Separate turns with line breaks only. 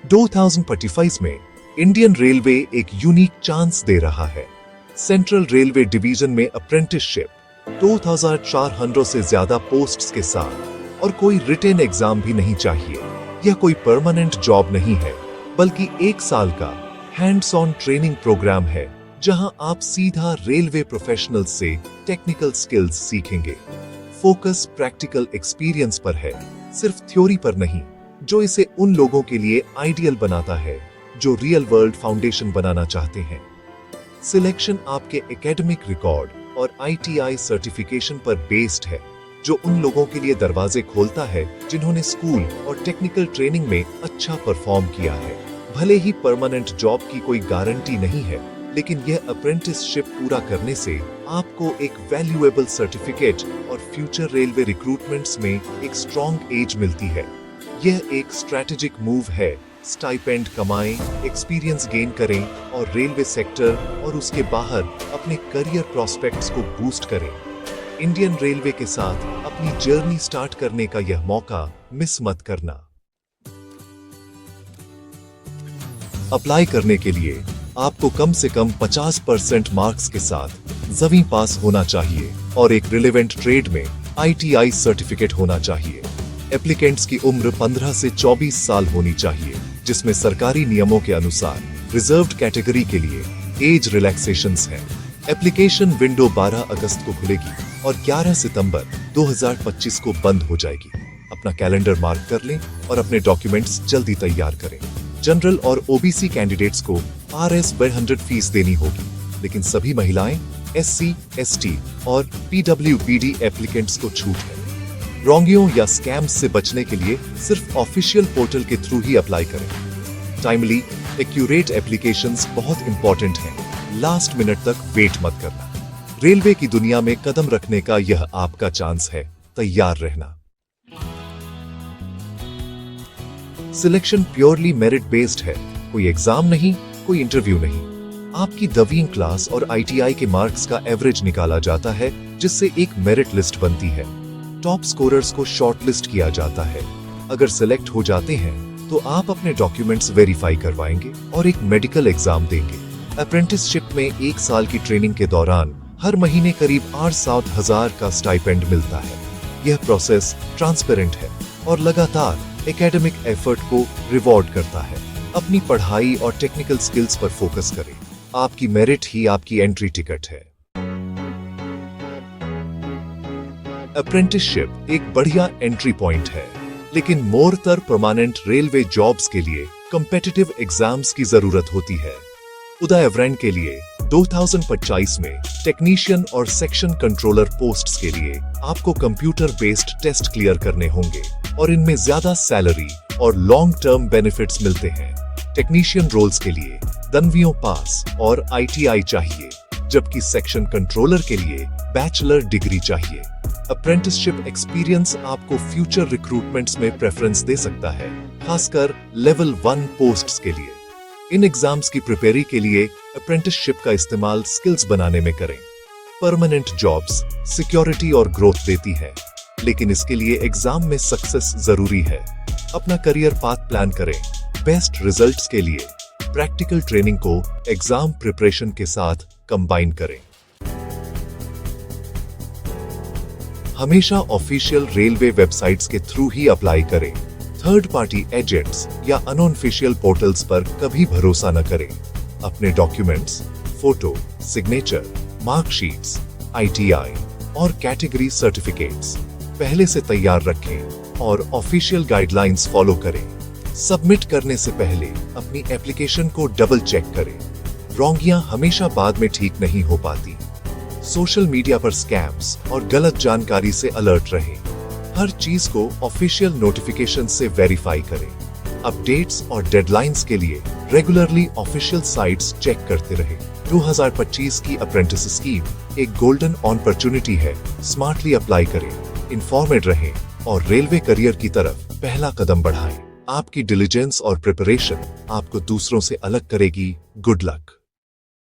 2025 में Indian railway एक unique chance दे रहा है। सेंट्रल रेलवे डिवीजन में अप्रेंटिसशिप 2400 से ज्यादा पोस्ट्स के साथ, और कोई रिटेन एग्जाम भी नहीं चाहिए। यह कोई परमानेंट जॉब नहीं है, बल्कि 1 साल का हैंड्स ऑन ट्रेनिंग प्रोग्राम है, जहां आप सीधा रेलवे प्रोफेशनल से टेक्निकल स्किल्स सीखेंगे। फोकस प्रैक्टिकल एक्सपीरियंस पर है, सिर्फ थ्योरी पर नहीं, जो इसे उन लोगों के लिए आइडियल बनाता है जो रियल वर्ल्ड फाउंडेशन बनाना चाहते हैं। सिलेक्शन आपके एकेडमिक रिकॉर्ड और ITI सर्टिफिकेशन पर बेस्ड है, जो उन लोगों के लिए दरवाजे खोलता है जिन्होंने स्कूल और टेक्निकल ट्रेनिंग में अच्छा परफॉर्म किया है। भले ही परमानेंट जॉब की कोई गारंटी नहीं है, लेकिन यह अप्रेंटिसशिप पूरा करने से आपको एक वैल्यूएबल सर्टिफिकेट और फ्यूचर रेलवे रिक्रूटमेंट्स में एक स्ट्रॉन्ग एज मिलती है। यह एक स्ट्रैटेजिक मूव है। स्टाइपेंड कमाएं, एक्सपीरियंस गेन करें और रेलवे सेक्टर और उसके बाहर अपने करियर प्रॉस्पेक्ट्स को बूस्ट करें। इंडियन रेलवे के साथ अपनी जर्नी स्टार्ट करने का यह मौका मिस मत करना। अप्लाई करने के लिए आपको कम से कम 50% मार्क्स के साथ जवीं पास होना चाहिए और एक रिलेवेंट ट्रेड में ITI सर्टिफिकेट होना चाहिए। एप्लीकेंट्स की उम्र 15 से 24 साल होनी चाहिए, जिसमें सरकारी नियमों के अनुसार रिजर्व्ड कैटेगरी के लिए एज रिलैक्सेशंस हैं। एप्लीकेशन विंडो 12 अगस्त को खुलेगी और 11 सितंबर 2025 को बंद हो जाएगी। अपना कैलेंडर मार्क कर लें और अपने डॉक्यूमेंट्स जल्दी तैयार करें। जनरल और OBC कैंडिडेट्स को RS 100 फीस देनी होगी, लेकिन सभी महिलाएं, SC, ST और PWBD एप्लीकेंट्स को छूट है। रोंगियों या स्कैम्स से बचने के लिए सिर्फ ऑफिशियल पोर्टल के थ्रू ही अप्लाई करें। टाइमली, एक्यूरेट एप्लीकेशंस बहुत इंपॉर्टेंट हैं। लास्ट मिनट तक वेट मत करना। रेलवे की दुनिया में कदम रखने का यह आपका चांस है। तैयार रहना। सिलेक्शन प्योरली मेरिट बेस्ड है। कोई एग्जाम नहीं, कोई इंटरव्यू नहीं। आपकी 10वीं क्लास और ITI के मार्क्स का एवरेज निकाला जाता है, जिससे एक मेरिट लिस्ट बनती है। टॉप स्कोरर्स को शॉर्टलिस्ट किया जाता है। अगर सिलेक्ट हो जाते हैं तो आप अपने डॉक्यूमेंट्स वेरीफाई करवाएंगे और एक मेडिकल एग्जाम देंगे। अप्रेंटिसशिप में 1 साल की ट्रेनिंग के दौरान हर महीने करीब 8-7 का स्टाइपेंड मिलता है। यह प्रोसेस ट्रांसपेरेंट है और लगातार एकेडमिक एफर्ट को रिवॉर्ड करता है। अपनी पढ़ाई और टेक्निकल स्किल्स पर फोकस करें। आपकी मेरिट ही आपकी एंट्री टिकट है। अप्रेंटिसशिप एक बढ़िया एंट्री पॉइंट है, लेकिन मोरतर परमानेंट रेलवे जॉब्स के लिए कॉम्पिटिटिव एग्जाम्स की जरूरत होती है। उदयवरण के लिए 2025 में टेक्नीशियन और सेक्शन कंट्रोलर पोस्ट्स के लिए आपको कंप्यूटर बेस्ड टेस्ट क्लियर करने होंगे और इनमें ज्यादा सैलरी और लॉन्ग टर्म बेनिफिट्स मिलते हैं। टेक्नीशियन रोल्स के लिए 10वीं पास और ITI चाहिए, जबकि सेक्शन कंट्रोलर के लिए बैचलर डिग्री चाहिए। अप्रेंटिसशिप एक्सपीरियंस आपको फ्यूचर रिक्रूटमेंट्स में प्रेफरेंस दे सकता है, खासकर लेवल 1 पोस्ट्स के लिए। इन एग्जाम्स की प्रिपेयरी के लिए अप्रेंटिसशिप का इस्तेमाल स्किल्स बनाने में करें। परमानेंट जॉब्स सिक्योरिटी और ग्रोथ देती है, लेकिन इसके लिए एग्जाम में सक्सेस जरूरी है। अपना करियर पाथ प्लान करें। बेस्ट रिजल्ट्स के लिए प्रैक्टिकल ट्रेनिंग को एग्जाम प्रिपरेशन के साथ कंबाइन करें। हमेशा ऑफिशियल रेलवे वेबसाइट्स के थ्रू ही अप्लाई करें। थर्ड पार्टी एजेंट्स या अनऑफिशियल पोर्टल्स पर कभी भरोसा न करें। अपने documents, photo, signature, marksheets, ITI और कैटेगरी सर्टिफिकेट्स पहले से तैयार रखें और ऑफिशियल गाइडलाइंस फॉलो करें। सबमिट करने से पहले अपनी एप्लीकेशन को डबल चेक करें। रोंगियां हमेशा बाद में ठीक नहीं हो पाती। सोशल मीडिया पर स्कैम्स और गलत जानकारी से अलर्ट रहें। हर चीज को ऑफिशियल नोटिफिकेशन से वेरीफाई करें। अपडेट्स और डेडलाइंस के लिए रेगुलरली ऑफिशियल साइट्स चेक करते रहें। 2025 की अप्रेंटिस स्कीम एक गोल्डन अपॉर्चुनिटी है। स्मार्टली अप्लाई करें, इन्फॉर्मेड रहें और रेलवे करियर की तरफ पहला कदम बढ़ाएं। आपकी डिलिजेंस और प्रिपरेशन आपको दूसरों से अलग करेगी। Good luck.